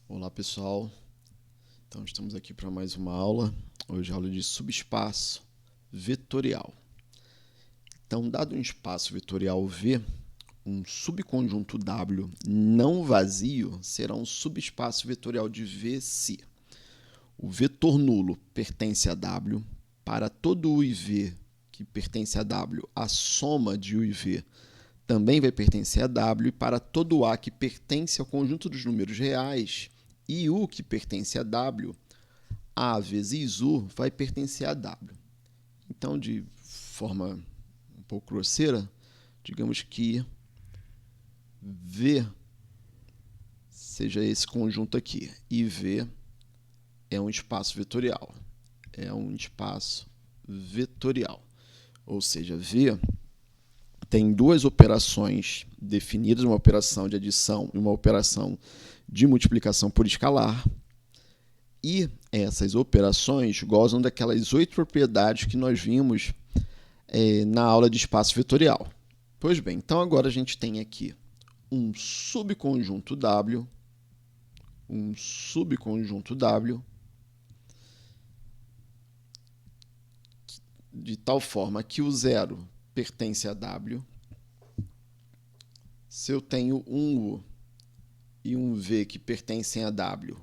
Olá pessoal, então estamos aqui para mais uma aula, hoje aula de subespaço vetorial. Então, dado um espaço vetorial V, um subconjunto W não vazio será um subespaço vetorial de V se o vetor nulo pertence a W, para todo U e V que pertence a W, a soma de U e V também vai pertencer a W, e para todo A que pertence ao conjunto dos números reais e U que pertence a W, A vezes U vai pertencer a W. Então, de forma um pouco grosseira, digamos que V seja esse conjunto aqui, e V é um espaço vetorial. É um espaço vetorial. Ou seja, V tem duas operações definidas, uma operação de adição e uma operação de multiplicação por escalar, e essas operações gozam daquelas 8 propriedades que nós vimos na aula de espaço vetorial. Pois bem, então agora a gente tem aqui um subconjunto W, de tal forma que o zero pertence a W. Se eu tenho um U e um V que pertencem a W,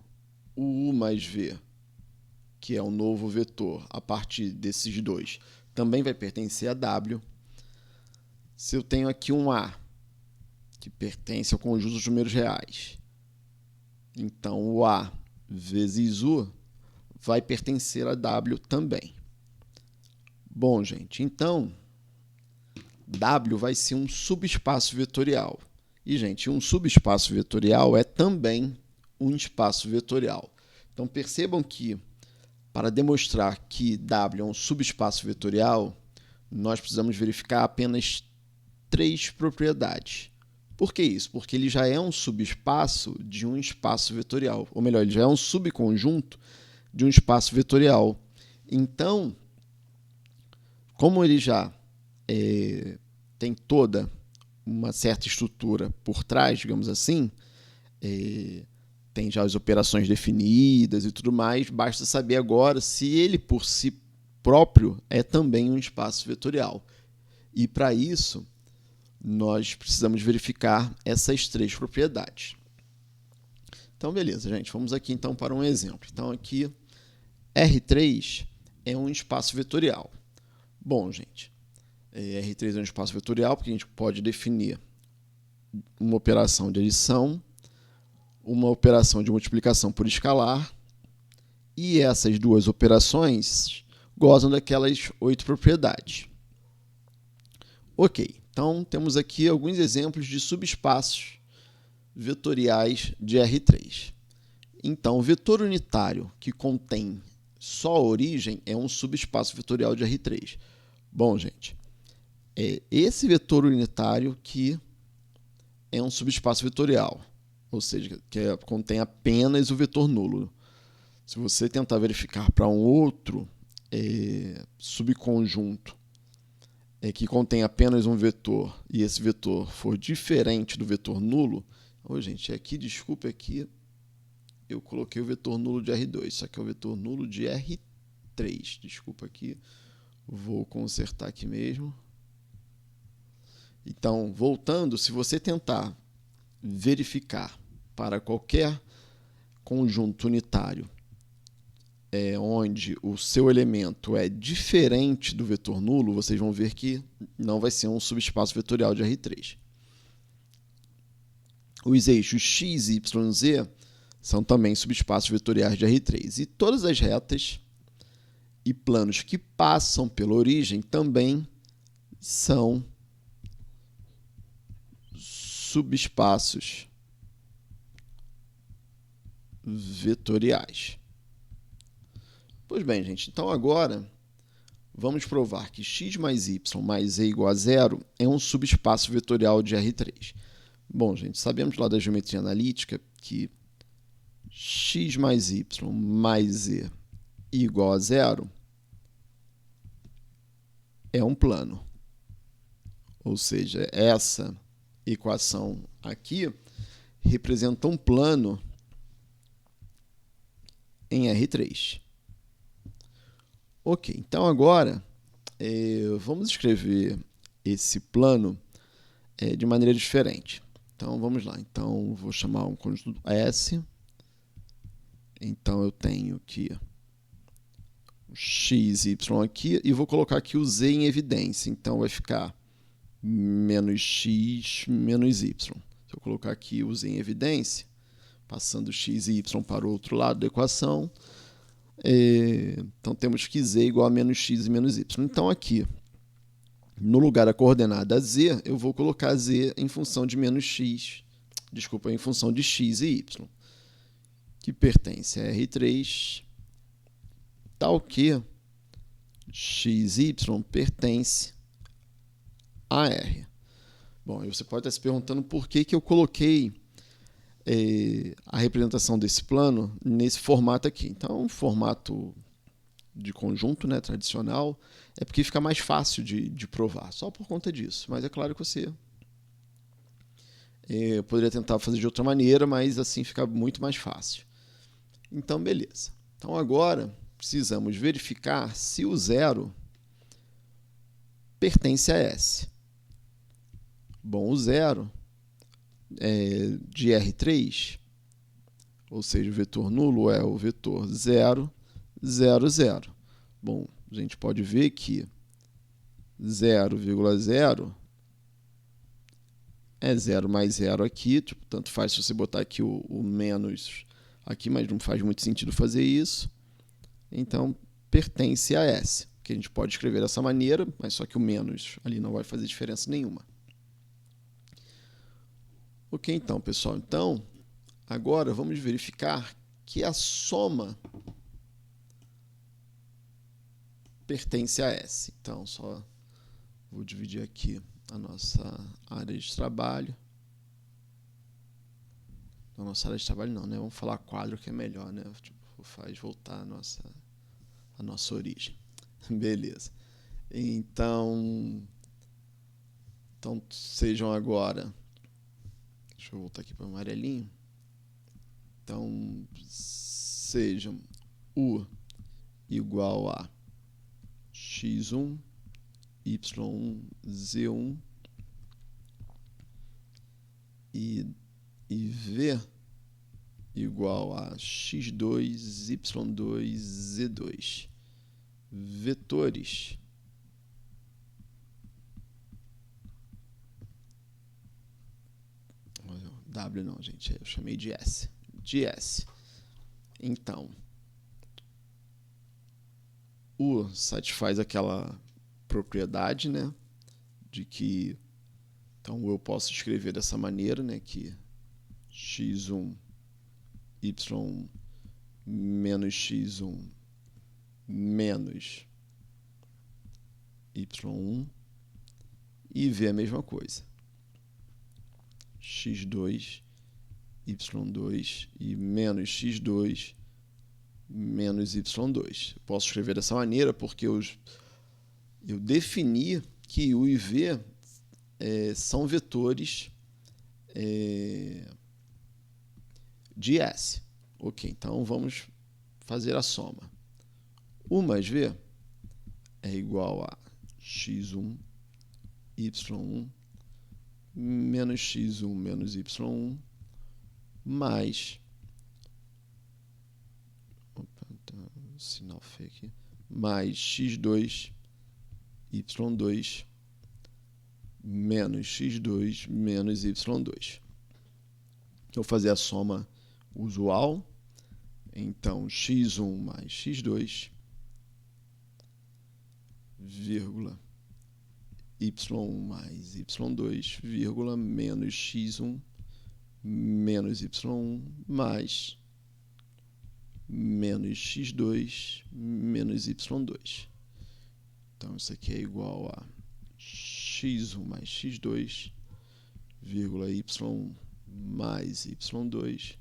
o U mais V, que é o novo vetor a partir desses dois, também vai pertencer a W. Se eu tenho aqui um A, que pertence ao conjunto dos números reais, então o A vezes U vai pertencer a W também. Bom, gente, então W vai ser um subespaço vetorial. E, gente, um subespaço vetorial é também um espaço vetorial. Então, percebam que, para demonstrar que W é um subespaço vetorial, nós precisamos verificar apenas 3 propriedades. Por que isso? Porque ele já é um subespaço de um espaço vetorial. Ou melhor, ele já é um subconjunto de um espaço vetorial. Então, como ele já tem toda uma certa estrutura por trás, digamos assim, tem já as operações definidas e tudo mais, basta saber agora se ele por si próprio é também um espaço vetorial. E para isso, nós precisamos verificar essas 3 propriedades. Então, beleza, gente, vamos aqui então para um exemplo. Então, aqui, R3 é um espaço vetorial. Bom, gente, R3 é um espaço vetorial porque a gente pode definir uma operação de adição, uma operação de multiplicação por escalar, e essas duas operações gozam daquelas 8 propriedades. Ok, então temos aqui alguns exemplos de subespaços vetoriais de R3. Então, o vetor unitário que contém só a origem é um subespaço vetorial de R3. Bom, gente, é esse vetor unitário que é um subespaço vetorial, ou seja, que contém apenas o vetor nulo. Se você tentar verificar para um outro subconjunto que contém apenas um vetor e esse vetor for diferente do vetor nulo, gente, aqui, desculpa, aqui eu coloquei o vetor nulo de R2, isso aqui é o vetor nulo de R3. Desculpa aqui, vou consertar aqui mesmo. Então, voltando, se você tentar verificar para qualquer conjunto unitário onde o seu elemento é diferente do vetor nulo, vocês vão ver que não vai ser um subespaço vetorial de R3. Os eixos x, y, z são também subespaços vetoriais de R3. E todas as retas e planos que passam pela origem também são subespaços vetoriais. Pois bem, gente, então agora vamos provar que x mais y mais e igual a zero é um subespaço vetorial de R3. Bom, gente, sabemos lá da geometria analítica que x mais y mais e igual a zero é um plano. Ou seja, essa equação aqui representa um plano em R3. Ok, então agora vamos escrever esse plano de maneira diferente. Então vamos lá. Então vou chamar um conjunto S. Então eu tenho aqui x, y aqui e vou colocar aqui o z em evidência. Então vai ficar menos x menos y. Se eu colocar aqui o z em evidência, passando x e y para o outro lado da equação, então temos que z igual a menos x e menos y. Então aqui, no lugar da coordenada z, eu vou colocar z em função de menos x, em função de x e y, que pertence a R3, tal que x e y pertence a R. Bom, você pode estar se perguntando por que eu coloquei a representação desse plano nesse formato aqui. Então, um formato de conjunto, né, tradicional, é porque fica mais fácil de provar, só por conta disso. Mas é claro que você poderia tentar fazer de outra maneira, mas assim fica muito mais fácil. Então, beleza. Então, agora precisamos verificar se o zero pertence a S. Bom, o zero de R3, ou seja, o vetor nulo é o vetor 0, 0, 0. Bom, a gente pode ver que 0,0 é 0 mais 0 aqui, tipo, tanto faz se você botar aqui o menos aqui, mas não faz muito sentido fazer isso. Então, pertence a S, que a gente pode escrever dessa maneira, mas só que o menos ali não vai fazer diferença nenhuma. Ok, então, pessoal. Então, agora vamos verificar que a soma pertence a S. Então, só vou dividir aqui a nossa área de trabalho. A nossa área de trabalho não, né? Vamos falar quadro que é melhor, né? Tipo, faz voltar a nossa origem. Beleza. Então sejam agora... Deixa eu voltar aqui para o amarelinho. Então, sejam U igual a x1, y1, z1 e v igual a x2, y2, z2. Vetores W não, gente, eu chamei de S. De S. Então, U satisfaz aquela propriedade, né? De que, então, eu posso escrever dessa maneira, né? Que x1, y1 menos x1 menos y1 e V a mesma coisa. x2, y2 e menos x2 menos y2. Eu posso escrever dessa maneira porque eu defini que U e V são vetores de S. Ok, então vamos fazer a soma. U mais V é igual a x1, y1 menos x1 menos y1 mais sinal feio aqui, mais x2 y2 menos x2 menos y2. Eu vou fazer a soma usual. Então, x1 mais x2, vírgula, y1 mais y2, vírgula, menos x1 menos y1 mais menos x2 menos y2. Então, isso aqui é igual a x1 mais x2, vírgula, y1 mais y2,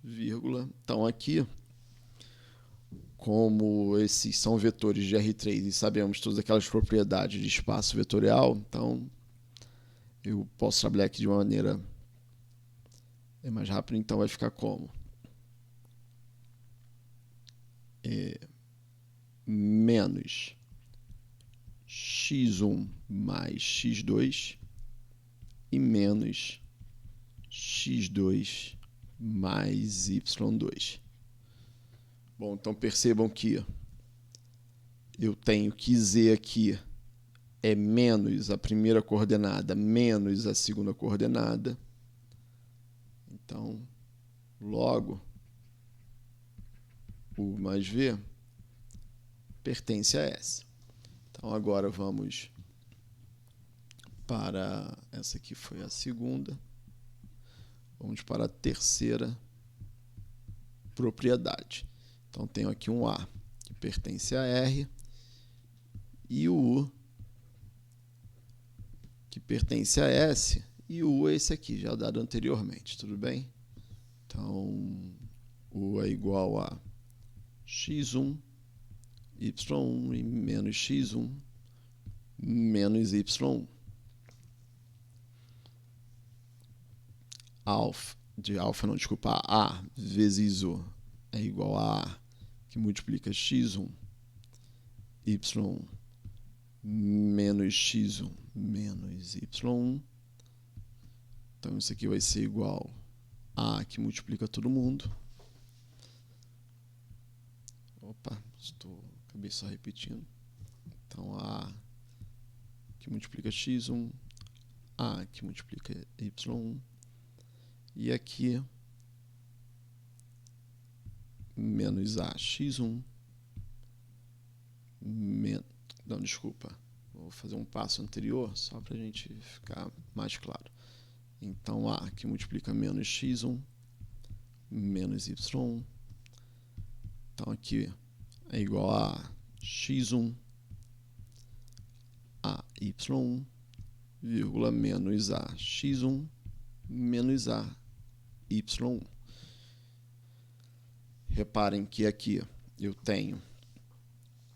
vírgula. Então, aqui, como esses são vetores de R3 e sabemos todas aquelas propriedades de espaço vetorial, então eu posso trabalhar aqui de uma maneira mais rápida, então vai ficar como? menos x1 mais x2 e menos x2 mais y2. Bom, então percebam que eu tenho que z aqui é menos a primeira coordenada menos a segunda coordenada. Então, logo, U mais V pertence a S. Então, agora vamos para... Essa aqui foi a segunda. Vamos para a terceira propriedade. Então, tenho aqui um A que pertence a R e o U que pertence a S, e o U é esse aqui, já dado anteriormente, tudo bem? Então, U é igual a x1, y1 e menos x1 menos y1. A vezes U é igual a A, que multiplica x1, y1 menos x1 menos y1. Então, isso aqui vai ser igual a A, que multiplica todo mundo. Opa, acabei só repetindo. Então, A que multiplica x1, A que multiplica y1. E aqui, menos A x1, não, desculpa. Vou fazer um passo anterior, só para a gente ficar mais claro. Então, A que multiplica menos x1, menos y1. Então, aqui é igual a x1, a y1, vírgula, menos a x1, menos a y1. Reparem que aqui eu tenho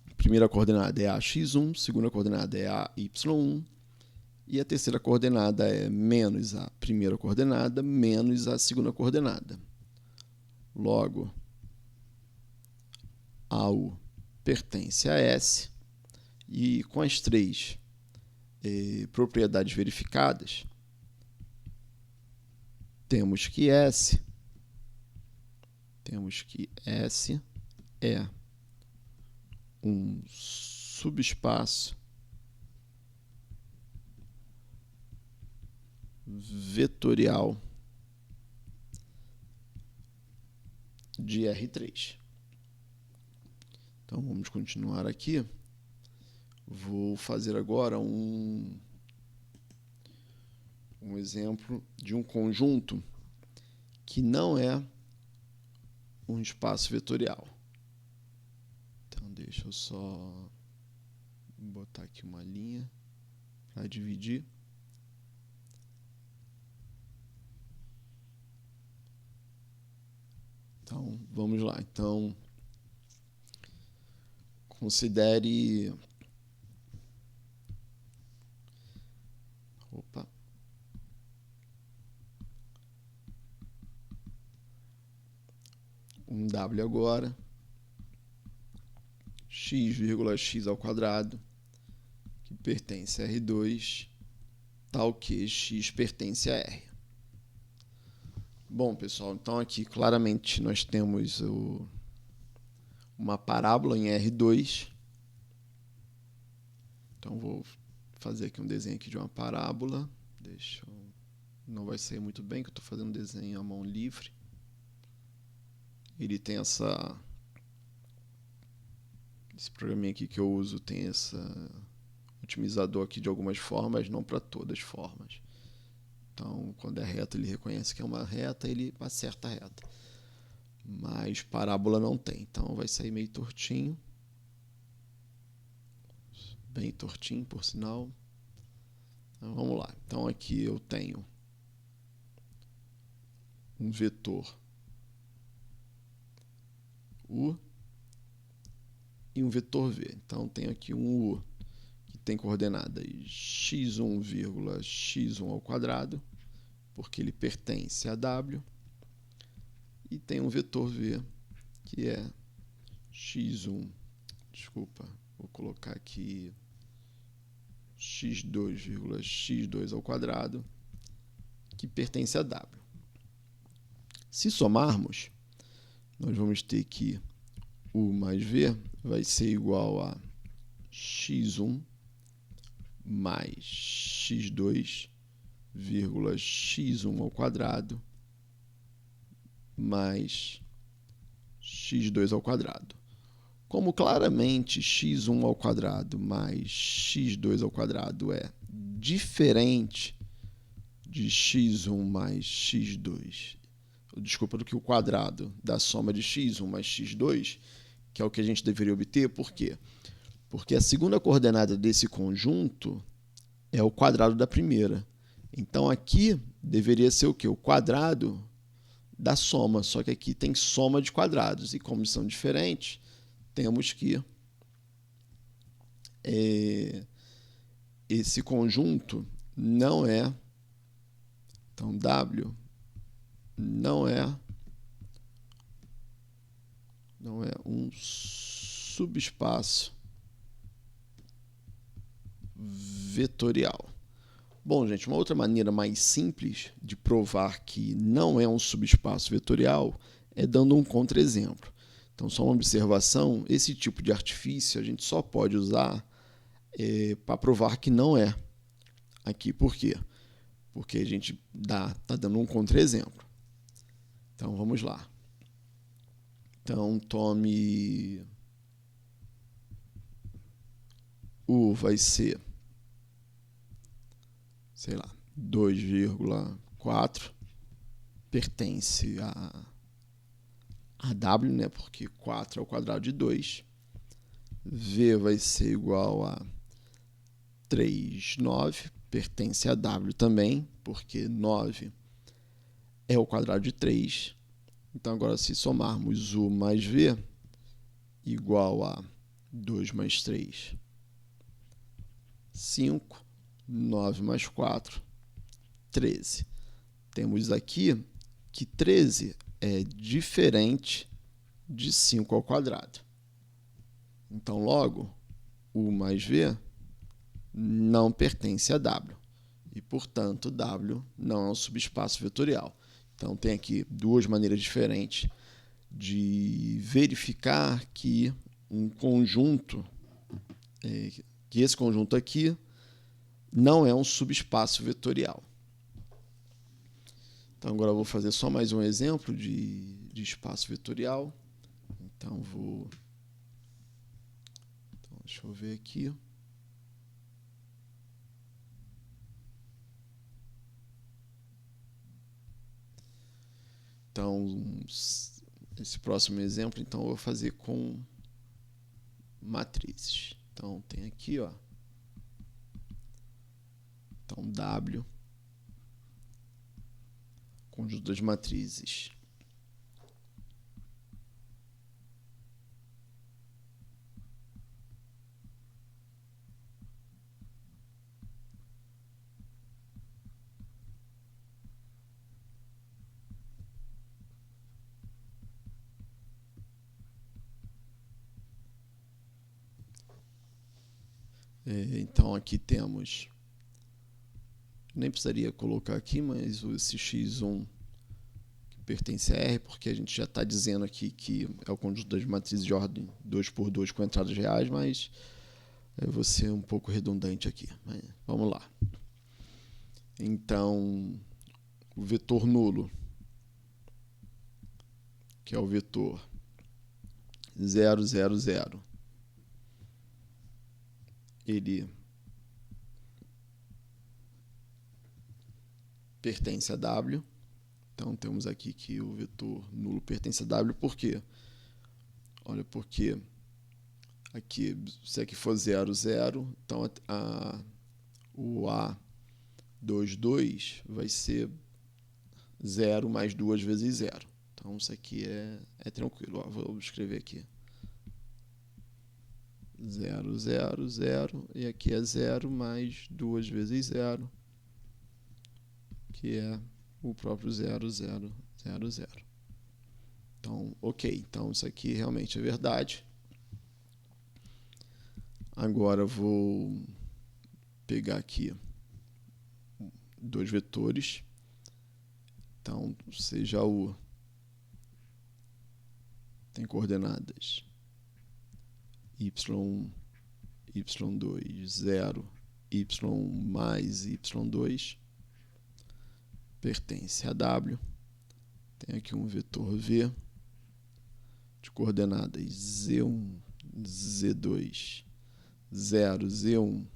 a primeira coordenada é a x1, segunda coordenada é a y1, e a terceira coordenada é menos a primeira coordenada, menos a segunda coordenada. Logo, a U pertence a S, e com as três propriedades verificadas, temos que S é um subespaço vetorial de R3. Então, vamos continuar aqui. Vou fazer agora um exemplo de um conjunto que não é um espaço vetorial. Então, deixa eu só botar aqui uma linha para dividir. Então, vamos lá. Então, considere... um W agora, x,x ao quadrado, que pertence a R2, tal que x pertence a R. Bom, pessoal, então aqui claramente nós temos uma parábola em R2. Então, vou fazer aqui um desenho aqui de uma parábola. Não vai sair muito bem, que eu estou fazendo um desenho à mão livre. Ele tem esse programinha aqui que eu uso tem esse otimizador aqui de algumas formas, não para todas as formas. Então, quando é reta, ele reconhece que é uma reta, ele acerta a reta. Mas parábola não tem, então vai sair meio tortinho. Bem tortinho, por sinal. Então, vamos lá. Então, aqui eu tenho um vetor U e um vetor V. Então, tenho aqui um U que tem coordenadas x1, x1 ao quadrado, porque ele pertence a W, e tem um vetor V que é x1, desculpa, vou colocar aqui x2, ao quadrado, que pertence a W. Se somarmos, nós vamos ter que U mais V vai ser igual a x1 mais x2, x1 ao quadrado mais x2 ao quadrado. Como claramente x1 ao quadrado mais x2 ao quadrado é diferente de x1 mais x2, desculpa, do que o quadrado da soma de x1 mais x2, que é o que a gente deveria obter, por quê? Porque a segunda coordenada desse conjunto é o quadrado da primeira. Então, aqui deveria ser o quê? O quadrado da soma, só que aqui tem soma de quadrados. E como são diferentes, temos que esse conjunto não é... Então, W não é um subespaço vetorial. Bom, gente, uma outra maneira mais simples de provar que não é um subespaço vetorial é dando um contra-exemplo. Então, só uma observação, esse tipo de artifício a gente só pode usar para provar que não é. Aqui, por quê? Porque a gente está dando um contra-exemplo. Então, vamos lá. Então, tome... U vai ser, sei lá, 2,4, pertence a W, né? Porque 4 é o quadrado de 2. V vai ser igual a 3,9, pertence a W também, porque 9 é o quadrado de 3. Então, agora, se somarmos U mais V, igual a 2 mais 3, 5, 9 mais 4, 13. Temos aqui que 13 é diferente de 5 ao quadrado. Então, logo, U mais V não pertence a W. E, portanto, W não é um subespaço vetorial. Então, tem aqui duas maneiras diferentes de verificar que um conjunto, que esse conjunto aqui não é um subespaço vetorial. Então, agora eu vou fazer só mais um exemplo de espaço vetorial. Então, deixa eu ver aqui. Então, esse próximo exemplo, então, eu vou fazer com matrizes. Então, tem aqui, ó. Então, W, conjunto das matrizes. Então, aqui temos... Nem precisaria colocar aqui, mas esse x1 que pertence a R, porque a gente já está dizendo aqui que é o conjunto das matrizes de ordem 2 por 2 com entradas reais, mas eu vou ser um pouco redundante aqui. Mas vamos lá. Então, o vetor nulo, que é o vetor 0, 0, 0, ele pertence a W. Então, temos aqui que o vetor nulo pertence a W. Por quê? Olha, porque aqui, se aqui for 0, 0, então o A22 vai ser 0 mais 2 vezes 0. Então, isso aqui é tranquilo. Ó, vou escrever aqui. 0, 0, 0. E aqui é 0 mais 2 vezes 0, que é o próprio 0, 0, 0, 0. Então, ok. Então, isso aqui realmente é verdade. Agora vou pegar aqui 2 vetores. Então, seja U tem coordenadas y1, y2, 0, y1 mais y2, pertence a W. Tem aqui um vetor V de coordenadas Z1, Z2, 0, Z1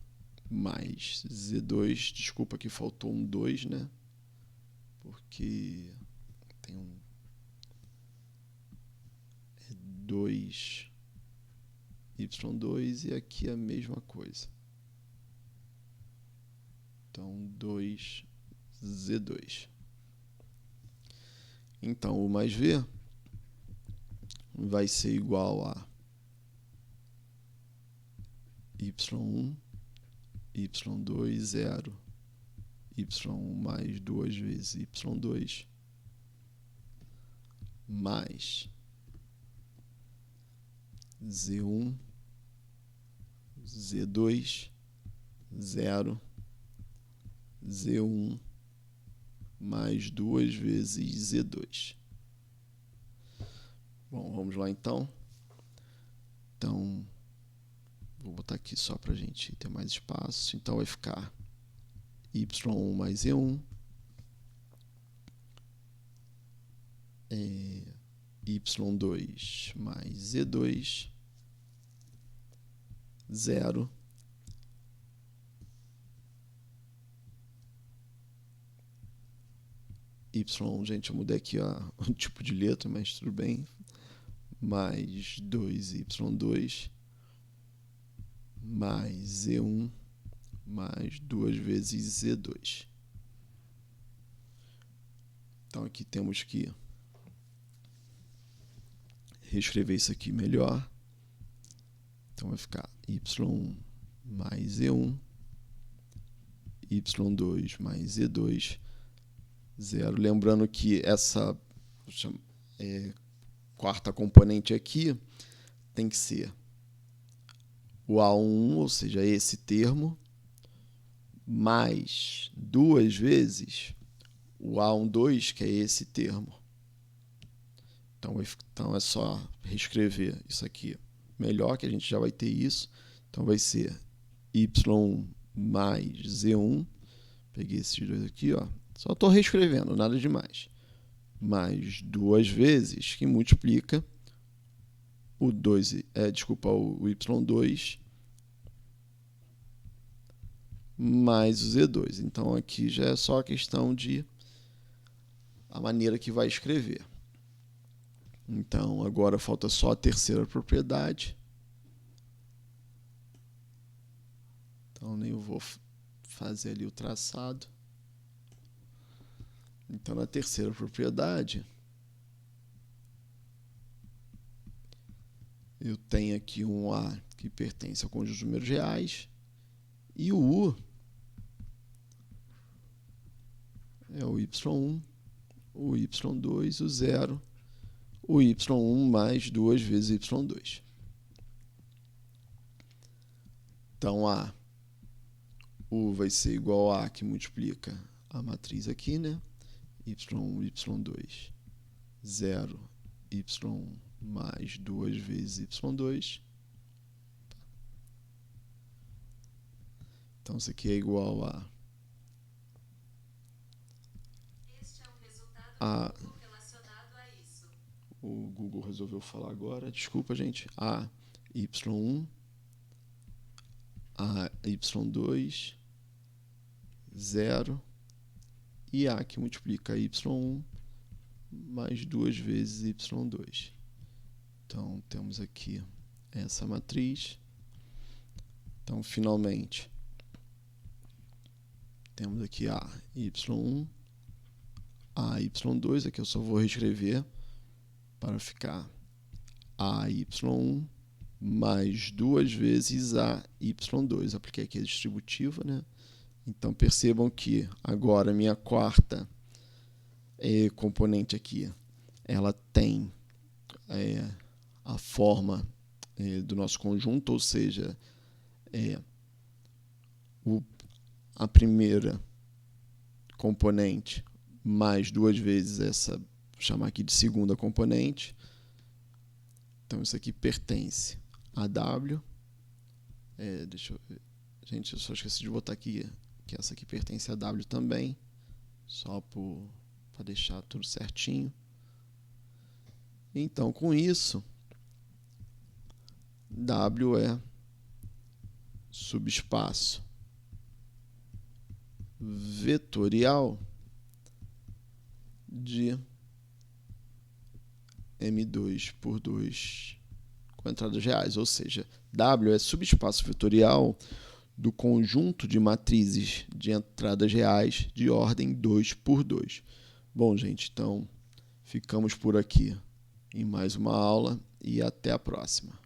mais Z2. Desculpa que faltou um 2, né? Porque tem um 2, y2 e aqui a mesma coisa. Então, 2, Z2. Então, U mais V vai ser igual a y1, y2, 0, y1 mais 2 vezes y2, mais Z1, Z2, 0, Z1 mais 2 vezes Z2. Bom, vamos lá então. Então, vou botar aqui só para a gente ter mais espaço. Então, vai ficar y1 mais Z1, y2 mais Z2, 0, y, gente, eu mudei aqui o tipo de letra, mas tudo bem, mais 2y2, mais Z1, mais 2 vezes Z2. Então, aqui temos que reescrever isso aqui melhor. Então, vai ficar y1 mais Z1, y2 mais Z2, 0. Lembrando que essa quarta componente aqui tem que ser o A1, ou seja, esse termo, mais 2 vezes o A12, que é esse termo. Então é só reescrever isso aqui melhor, que a gente já vai ter isso. Então vai ser y1 mais Z1. Peguei esses dois aqui, ó. Só estou reescrevendo, nada demais. Mais 2 vezes, que multiplica o y2 mais o Z2. Então, aqui já é só a questão de a maneira que vai escrever. Então, agora falta só a terceira propriedade. Então, nem eu vou fazer ali o traçado. Então, na terceira propriedade, eu tenho aqui um A que pertence ao conjunto de números reais e o U é o y1, o y2, o 0, o y1 mais 2 vezes y2. Então, U vai ser igual a que multiplica a matriz aqui, né? y1, y2, 0, y1 mais 2 vezes y2. Então, isso aqui é igual a... Este é um resultado do Google relacionado a isso. O Google resolveu falar agora. Desculpa, gente. A y1, a y2, 0 e A que multiplica y1 mais 2 vezes y2. Então, temos aqui essa matriz. Então, finalmente, temos aqui a y1, a y2, aqui eu só vou reescrever para ficar a y1 mais 2 vezes a y2. Apliquei aqui a distributiva, né? Então, percebam que agora a minha quarta componente aqui, ela tem a forma do nosso conjunto, ou seja, é a primeira componente mais 2 vezes essa, vou chamar aqui de segunda componente. Então, isso aqui pertence a W. Deixa eu ver. Gente, eu só esqueci de botar aqui que essa aqui pertence a W também. Só para deixar tudo certinho. Então, com isso, W é subespaço vetorial de M2 por 2 com entradas reais, ou seja, W é subespaço vetorial do conjunto de matrizes de entradas reais de ordem 2 por 2. Bom, gente, então ficamos por aqui em mais uma aula e até a próxima.